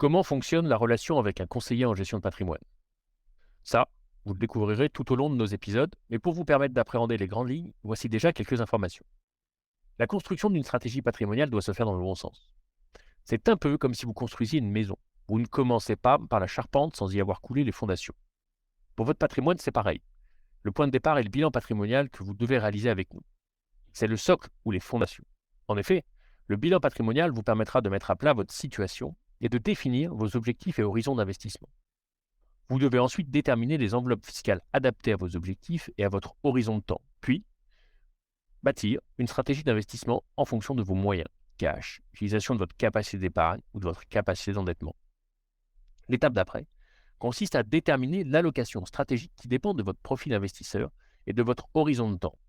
Comment fonctionne la relation avec un conseiller en gestion de patrimoine? Ça, vous le découvrirez tout au long de nos épisodes, mais pour vous permettre d'appréhender les grandes lignes, voici déjà quelques informations. La construction d'une stratégie patrimoniale doit se faire dans le bon sens. C'est un peu comme si vous construisiez une maison. Vous ne commencez pas par la charpente sans y avoir coulé les fondations. Pour votre patrimoine, c'est pareil. Le point de départ est le bilan patrimonial que vous devez réaliser avec nous. C'est le socle ou les fondations. En effet, le bilan patrimonial vous permettra de mettre à plat votre situation et de définir vos objectifs et horizons d'investissement. Vous devez ensuite déterminer les enveloppes fiscales adaptées à vos objectifs et à votre horizon de temps, puis bâtir une stratégie d'investissement en fonction de vos moyens, cash, utilisation de votre capacité d'épargne ou de votre capacité d'endettement. L'étape d'après consiste à déterminer l'allocation stratégique qui dépend de votre profil investisseur et de votre horizon de temps.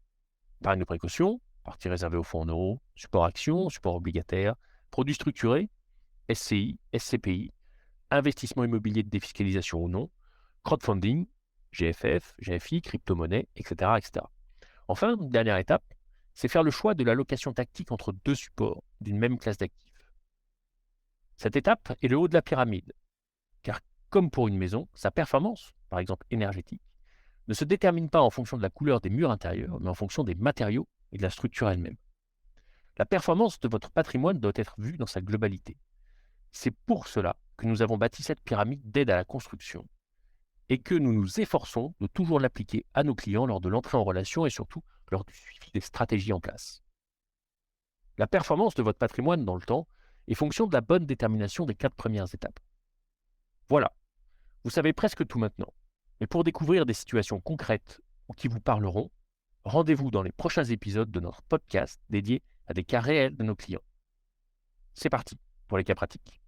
Épargne de précaution, partie réservée aux fonds en euros, support action, support obligataire, produits structurés, SCI, SCPI, investissement immobilier de défiscalisation ou non, crowdfunding, GFF, GFI, crypto-monnaie, etc., etc. Enfin, une dernière étape, c'est faire le choix de l'allocation tactique entre deux supports d'une même classe d'actifs. Cette étape est le haut de la pyramide, car comme pour une maison, sa performance, par exemple énergétique, ne se détermine pas en fonction de la couleur des murs intérieurs, mais en fonction des matériaux et de la structure elle-même. La performance de votre patrimoine doit être vue dans sa globalité. C'est pour cela que nous avons bâti cette pyramide d'aide à la construction et que nous nous efforçons de toujours l'appliquer à nos clients lors de l'entrée en relation et surtout lors du suivi des stratégies en place. La performance de votre patrimoine dans le temps est fonction de la bonne détermination des 4 premières étapes. Voilà, vous savez presque tout maintenant. Mais pour découvrir des situations concrètes ou qui vous parleront, rendez-vous dans les prochains épisodes de notre podcast dédié à des cas réels de nos clients. C'est parti pour les cas pratiques.